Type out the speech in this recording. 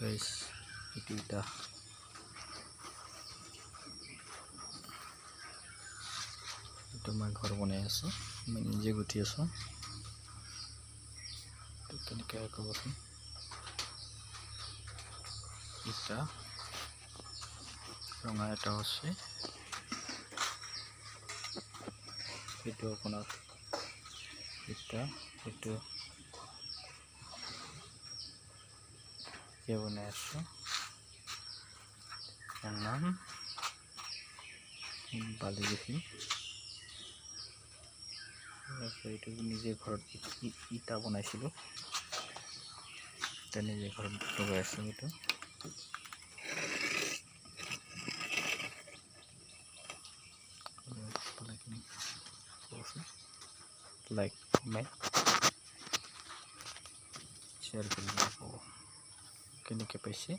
guys এটা মই ঘৰ বনাই আছো মই নিজে গুটি আছো তো কেনেকৈ ক'বচোন এটা ৰঙা এটা আছে এইটো আপোনাৰ এটা বনাই আছো নাম বালি দেখি এইটো নিজে ঘৰত ইটা বনাইছিলো নিজে ঘৰত লগাই আছো এইটো লাইক কমেন্ট শেয়ার কৰি দিব কেনেকৈ পাইছে